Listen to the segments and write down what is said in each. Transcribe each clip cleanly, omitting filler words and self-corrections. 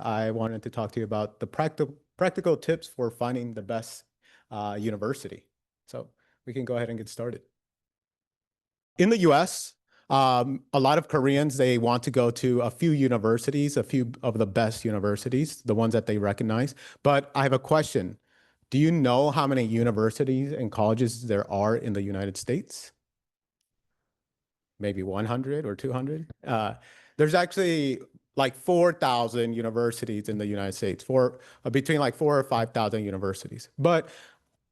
I wanted to talk to you about the practical tips for finding the best university. So we can go ahead and get started. In the US, a lot of Koreans, they want to go to a few universities, a few of the best universities, the ones that they recognize. But I have a question. Do you know how many universities and colleges there are in the United States? Maybe 100 or 200? There's actually like 4,000 universities in the United States, between like 4,000 or 5,000 universities. But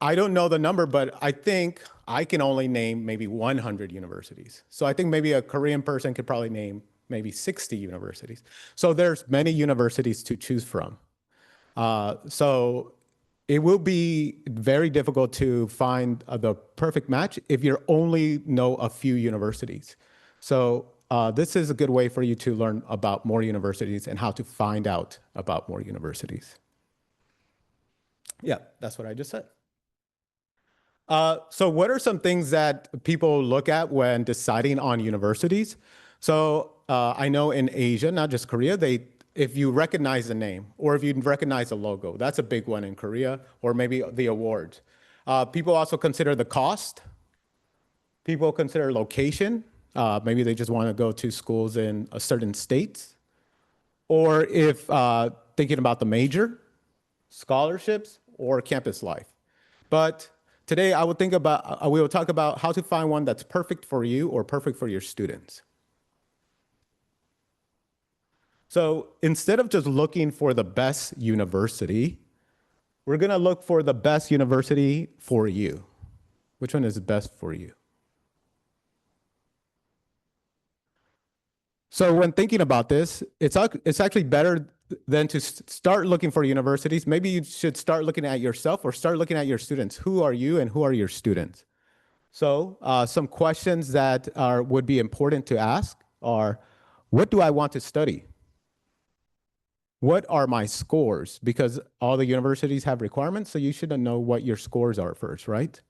I don't know the number, but I think I can only name maybe 100 universities. So I think maybe a Korean person could probably name maybe 60 universities. So there's many universities to choose from. So it will be very difficult to find the perfect match if you only know a few universities. So this is a good way for you to learn about more universities and how to find out about more universities. Yeah, that's what I just said. So what are some things that people look at when deciding on universities? So I know in Asia, not just Korea, if you recognize the name or if you recognize the logo, that's a big one in Korea, or maybe the award. People also consider the cost. People consider location. Maybe they just want to go to schools in a certain state. Or if thinking about the major, scholarships, or campus life. But today we will talk about how to find one that's perfect for you or perfect for your students. So instead of just looking for the best university, we're going to look for the best university for you. Which one is best for you? So when thinking about this, it's actually better than to start looking for universities. Maybe you should start looking at yourself or start looking at your students. Who are you and who are your students? So some questions that would be important to ask are, what do I want to study? What are my scores? Because all the universities have requirements, so you should know what your scores are first, right?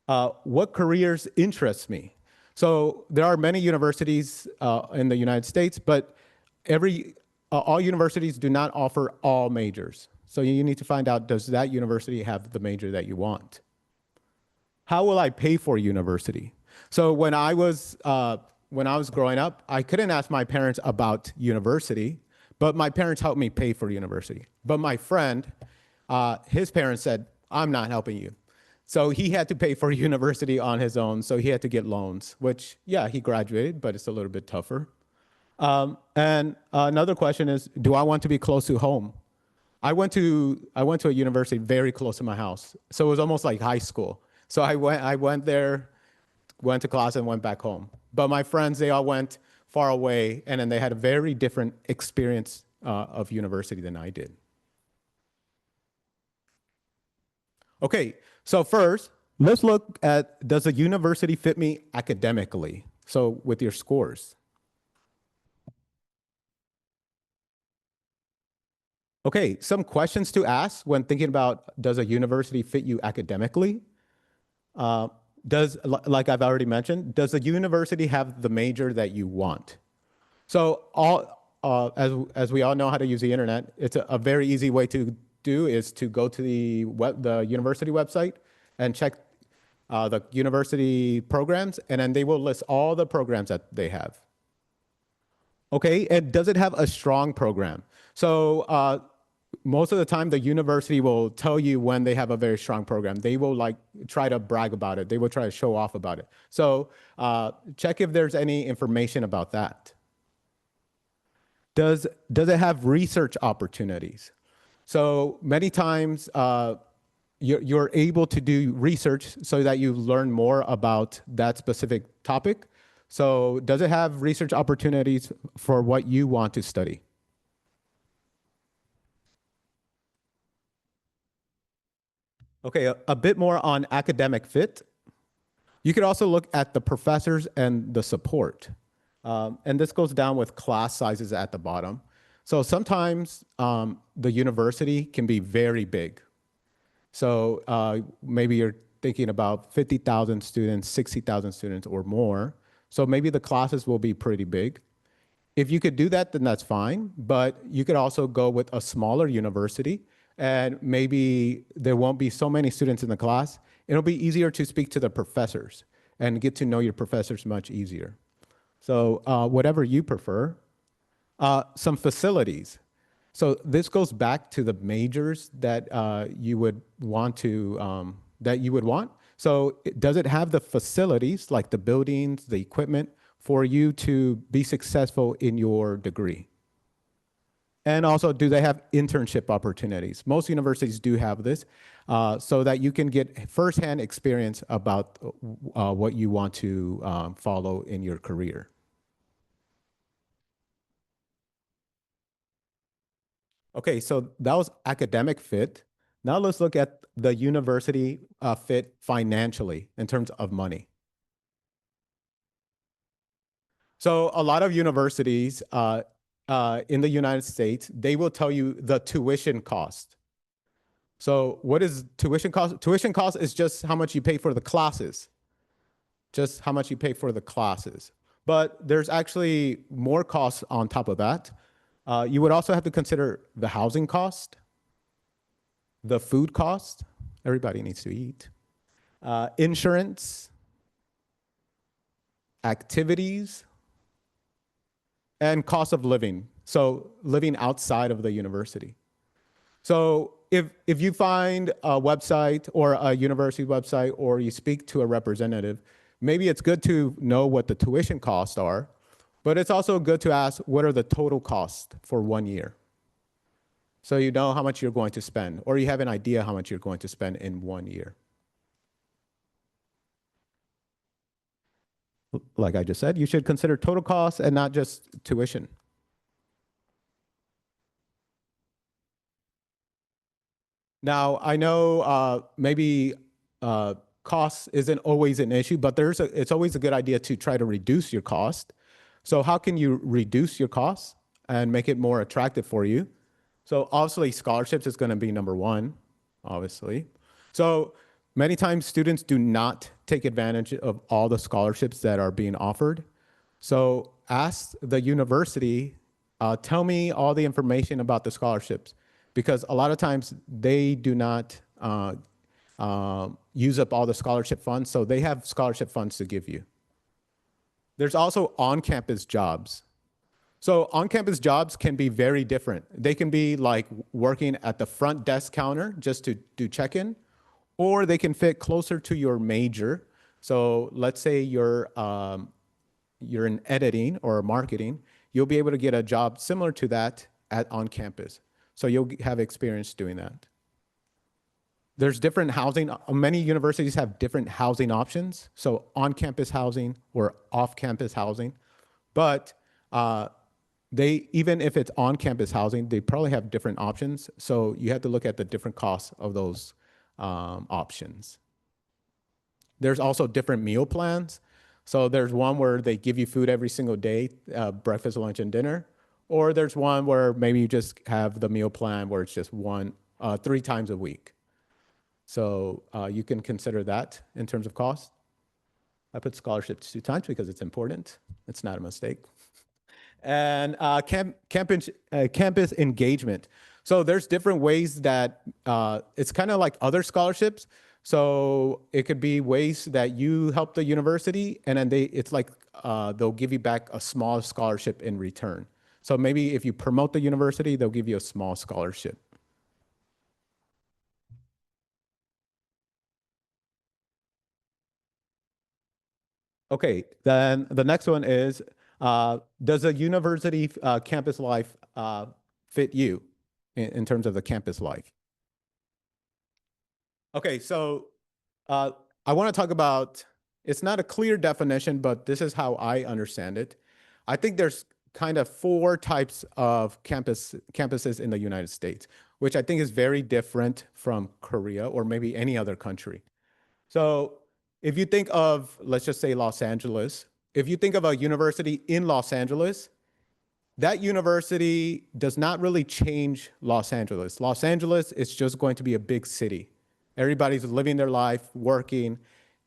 What careers interest me? So there are many universities in the United States, but all universities do not offer all majors. So you need to find out, does that university have the major that you want? How will I pay for university? So when I was growing up, I couldn't ask my parents about university, but my parents helped me pay for university. But my friend, his parents said, I'm not helping you. So he had to pay for university on his own. So he had to get loans, which, yeah, he graduated, but it's a little bit tougher. And another question is, do I want to be close to home? I went to a university very close to my house. So it was almost like high school. So I went there, went to class and went back home. But my friends, they all went far away, and then they had a very different experience of university than I did. Okay, so first, let's look at, does a university fit me academically? So with your scores. Okay, some questions to ask when thinking about, does a university fit you academically? Like I've already mentioned, does the university have the major that you want? So as we all know how to use the internet, it's a very easy way to do is to go to the university website and check the university programs, and then they will list all the programs that they have. Okay, and does it have a strong program? So most of the time, the university will tell you when they have a very strong program. They will try to brag about it. They will try to show off about it. So check if there's any information about that. Does it have research opportunities? So many times you're able to do research so that you learn more about that specific topic. So does it have research opportunities for what you want to study? Okay, a bit more on academic fit. You could also look at the professors and the support. And this goes down with class sizes at the bottom. So sometimes the university can be very big. So maybe you're thinking about 50,000 students, 60,000 students or more. So maybe the classes will be pretty big. If you could do that, then that's fine. But you could also go with a smaller university, and maybe there won't be so many students in the class. It'll be easier to speak to the professors and get to know your professors much easier. So whatever you prefer. Some facilities. So this goes back to the majors that you would want to, So does it have the facilities, like the buildings, the equipment, for you to be successful in your degree? And also, do they have internship opportunities? Most universities do have this, so that you can get firsthand experience about what you want to follow in your career. Okay, so that was academic fit. Now let's look at the university fit financially in terms of money. So a lot of universities in the United States, they will tell you the tuition cost. So what is tuition cost? Tuition cost is just how much you pay for the classes. Just how much you pay for the classes. But there's actually more costs on top of that. You would also have to consider the housing cost, the food cost. Everybody needs to eat. Insurance, activities, and cost of living. So living outside of the university. So if you find a website or a university website, or you speak to a representative, maybe it's good to know what the tuition costs are, but it's also good to ask, what are the total costs for 1 year? So you know how much you're going to spend, or you have an idea how much you're going to spend in 1 year. Like I just said, you should consider total costs and not just tuition. Now, I know maybe cost isn't always an issue, but it's always a good idea to try to reduce your cost. So how can you reduce your costs and make it more attractive for you? So obviously scholarships is going to be number one, obviously. So many times students do not take advantage of all the scholarships that are being offered. So ask the university, tell me all the information about the scholarships, because a lot of times they do not use up all the scholarship funds, so they have scholarship funds to give you. There's also on-campus jobs. So on-campus jobs can be very different. They can be like working at the front desk counter just to do check-in, or they can fit closer to your major. So let's say you're in editing or marketing, you'll be able to get a job similar to that on campus. So you'll have experience doing that. There's different housing. Many universities have different housing options. So on-campus housing or off-campus housing. But even if it's on-campus housing, they probably have different options. So you have to look at the different costs of those options. There's also different meal plans. So there's one where they give you food every single day, breakfast, lunch, and dinner. Or there's one where maybe you just have the meal plan where it's just 3 times a week. So you can consider that in terms of cost. I put scholarships 2 times because it's important. It's not a mistake. And campus engagement. So there's different ways that it's kind of like other scholarships. So it could be ways that you help the university, and then it's like they'll give you back a small scholarship in return. So maybe if you promote the university, they'll give you a small scholarship. Okay, then the next one is, does a university campus life fit you in terms of the campus life? Okay, so I want to talk about, it's not a clear definition, but this is how I understand it. I think there's kind of 4 types of campuses in the United States, which I think is very different from Korea or maybe any other country. So if you think of, let's just say Los Angeles, if you think of a university in Los Angeles, that university does not really change Los Angeles. Los Angeles is just going to be a big city. Everybody's living their life, working.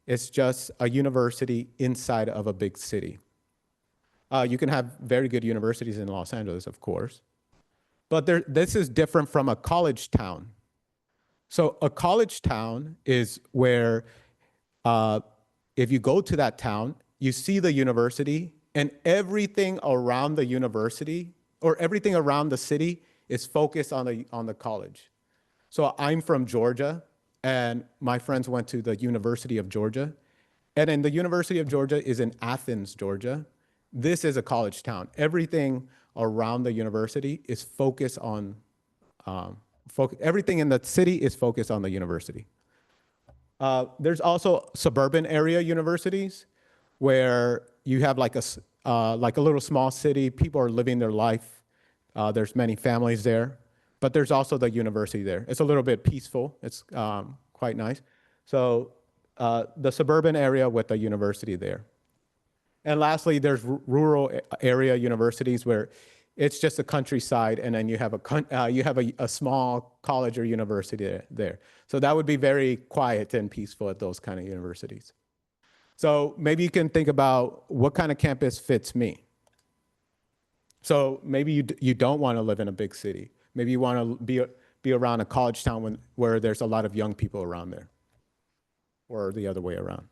It's just a university inside of a big city. You can have very good universities in Los Angeles, of course. But this is different from a college town. So a college town is where if you go to that town, you see the university, and everything around the university or everything around the city is focused on the college. So I'm from Georgia, and my friends went to the University of Georgia. And then the University of Georgia is in Athens, Georgia. This is a college town. Everything around the university is focused on, everything in the city is focused on the university. There's also suburban area universities where you have like a little small city. People are living their life. There's many families there, but there's also the university there. It's a little bit peaceful. It's quite nice. So the suburban area with the university there. And lastly, there's rural area universities where it's just a countryside, and then you have a small college or university there. So that would be very quiet and peaceful at those kind of universities. So maybe you can think about what kind of campus fits me. So maybe you don't want to live in a big city. Maybe you want to be around a college town where there's a lot of young people around there, or the other way around.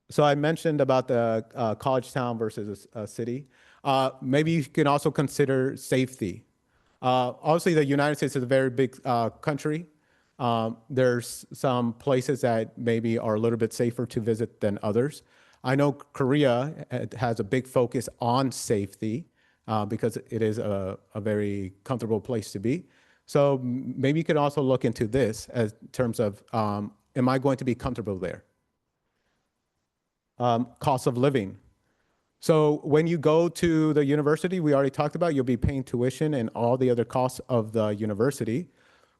So I mentioned about the college town versus a city. Maybe you can also consider safety. Obviously, the United States is a very big country. There's some places that maybe are a little bit safer to visit than others. I know Korea has a big focus on safety because it is a very comfortable place to be. So maybe you could also look into this as terms of, am I going to be comfortable there? Cost of living. So when you go to the university, we already talked about, you'll be paying tuition and all the other costs of the university,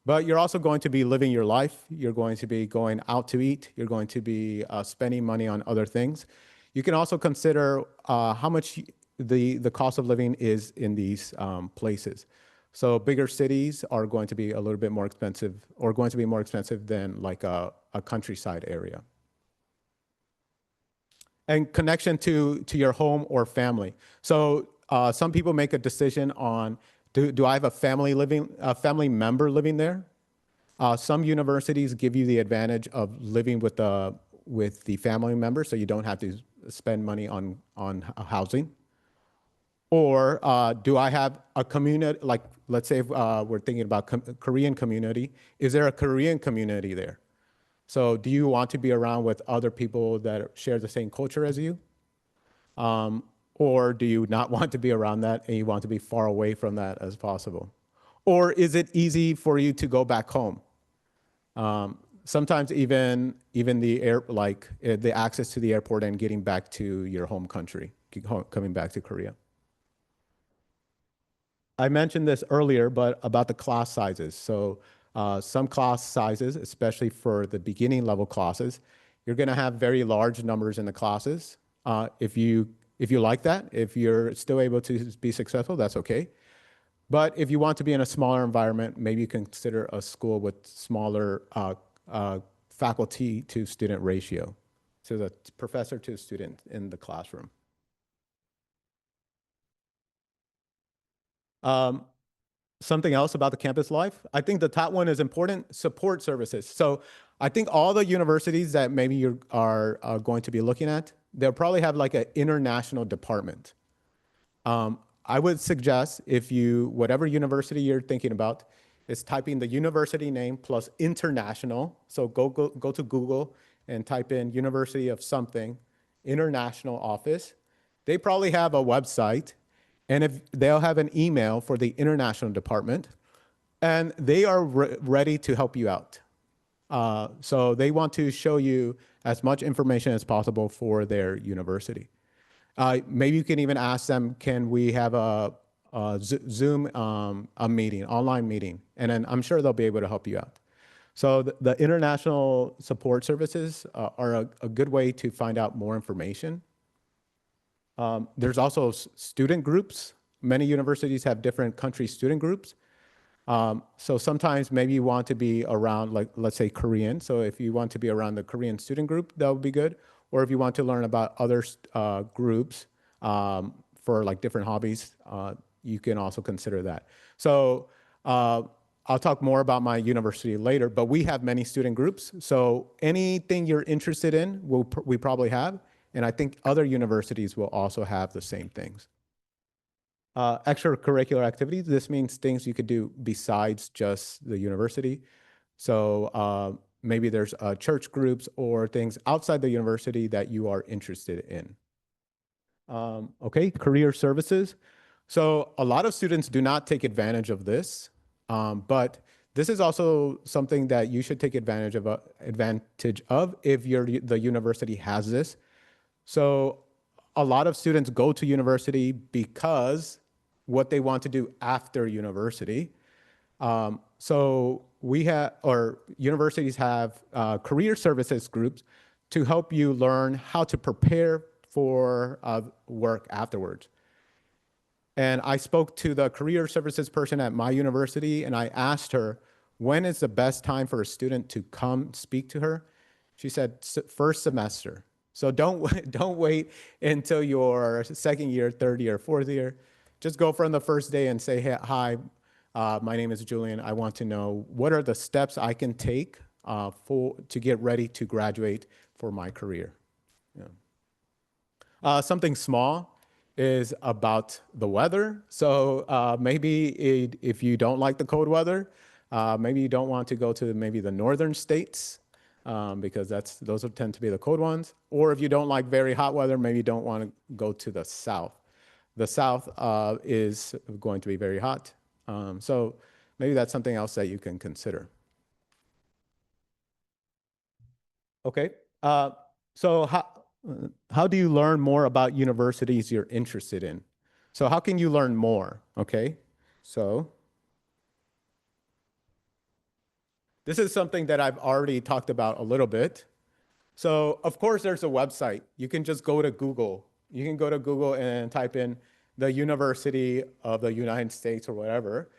but you're also going to be living your life. You're going to be going out to eat. You're going to be spending money on other things. You can also consider how much the cost of living is in these places. So bigger cities are going to be a little bit more expensive, or going to be more expensive than like a countryside area. And connection to your home or family. So some people make a decision on, do I have a family member living there? Some universities give you the advantage of living with the family member, so you don't have to spend money on housing. Or do I have a community, like let's say we're thinking about Korean community, is there a Korean community there? So do you want to be around with other people that share the same culture as you? Or do you not want to be around that and you want to be far away from that as possible? Or is it easy for you to go back home? Sometimes even the access to the airport and getting back to your home country, coming back to Korea. I mentioned this earlier, but about the class sizes. So some class sizes, especially for the beginning level classes, you're going to have very large numbers in the classes. If you like that, if you're still able to be successful, that's okay. But if you want to be in a smaller environment, maybe you can consider a school with smaller faculty to student ratio, so the professor to student in the classroom. Something else about the campus life, I think the top one is important, support services. So I think all the universities that maybe you are going to be looking at, they'll probably have like an international department. I would suggest whatever university you're thinking about, is typing the university name plus international. So go to Google and type in University of something, international office. They probably have a website, and if they'll have an email for the international department, and they are ready to help you out. So they want to show you as much information as possible for their university. Maybe you can even ask them, can we have a Zoom meeting, online meeting? And then I'm sure they'll be able to help you out. So the international support services are a good way to find out more information. There's also student groups. Many universities have different country student groups. So sometimes maybe you want to be around, like, let's say Korean. So if you want to be around the Korean student group, that would be good. or if you want to learn about other groups for like different hobbies, you can also consider that. So I'll talk more about my university later, but we have many student groups. So anything you're interested in, we probably have. And I think other universities will also have the same things. Extracurricular activities, this means things you could do besides just the university. So maybe there's church groups or things outside the university that you are interested in. Okay, career services. So a lot of students do not take advantage of this, but this is also something that you should take advantage of if the university has this. So a lot of students go to university because what they want to do after university. So universities have career services groups to help you learn how to prepare for work afterwards. And I spoke to the career services person at my university, and I asked her, when is the best time for a student to come speak to her? She said, first semester. So don't wait until your second year, third year, fourth year. Just go from the first day and say, hey, hi, my name is Julian. I want to know what are the steps I can take to get ready to graduate for my career. Yeah. Something small is about the weather. So maybe if you don't like the cold weather, maybe you don't want to go to maybe the northern states because those tend to be the cold ones. Or if you don't like very hot weather, maybe you don't want to go to the south. The south is going to be very hot. So maybe that's something else that you can consider. Okay. So how do you learn more about universities you're interested in? So how can you learn more? Okay. So this is something that I've already talked about a little bit. So of course there's a website. You can just go to Google. You can go to Google and type in the University of the United States or whatever,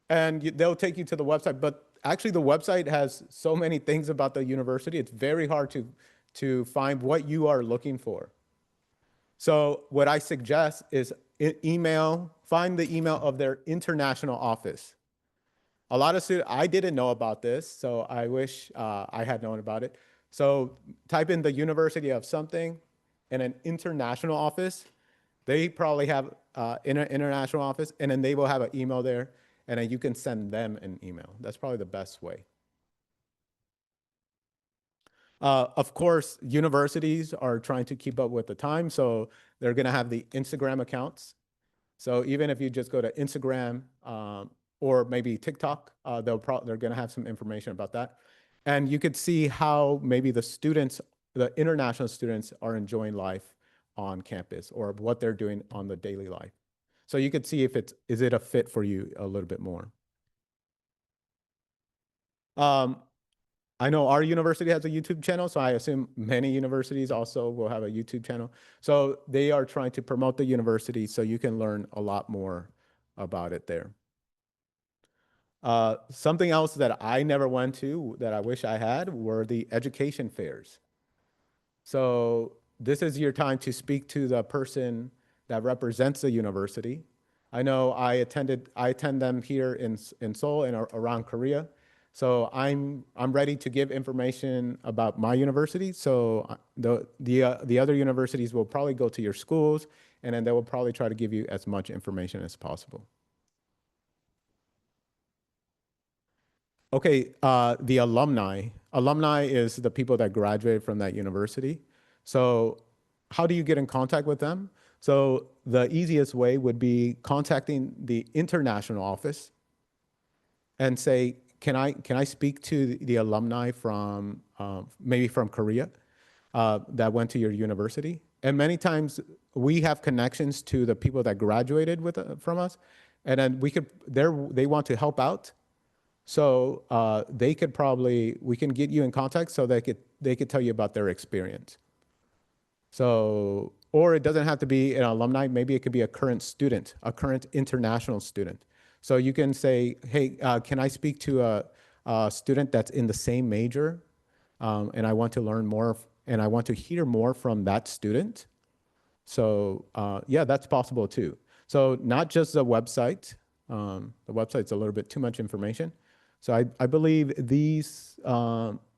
and they'll take you to the website. But actually the website has so many things about the university, it's very hard to find what you are looking for. So what I suggest is find the email of their international office. A lot of students, I didn't know about this, so I wish I had known about it. So type in the University of something and an international office. They probably have an international office, and then they will have an email there, and then you can send them an email. That's probably the best way. Of course, universities are trying to keep up with the time, so they're going to have the Instagram accounts. So even if you just go to Instagram or maybe TikTok, they're going to have some information about that. And you could see how maybe the international students are enjoying life on campus or what they're doing on the daily life. So you could see if is it a fit for you a little bit more. I know our university has a YouTube channel, so I assume many universities also will have a YouTube channel. So they are trying to promote the university so you can learn a lot more about it there. Something else that I never went to that I wish I had were the education fairs. So this is your time to speak to the person that represents the university. I know I attend them here in Seoul and around Korea. So I'm ready to give information about my university. So the other universities will probably go to your schools, and then they will probably try to give you as much information as possible. Okay, the alumni. Alumni is the people that graduated from that university. So how do you get in contact with them? So the easiest way would be contacting the international office and say, can I speak to the alumni from maybe from Korea that went to your university? And many times we have connections to the people that graduated from us, and then they want to help out. So we can get you in contact so they could tell you about their experience. So, or it doesn't have to be an alumni, maybe it could be a current student, a current international student. So you can say, hey, can I speak to a student that's in the same major and I want to learn more and I want to hear more from that student. So yeah, that's possible too. So not just the website. The website's a little bit too much information. So I believe these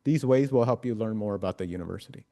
ways will help you learn more about the university.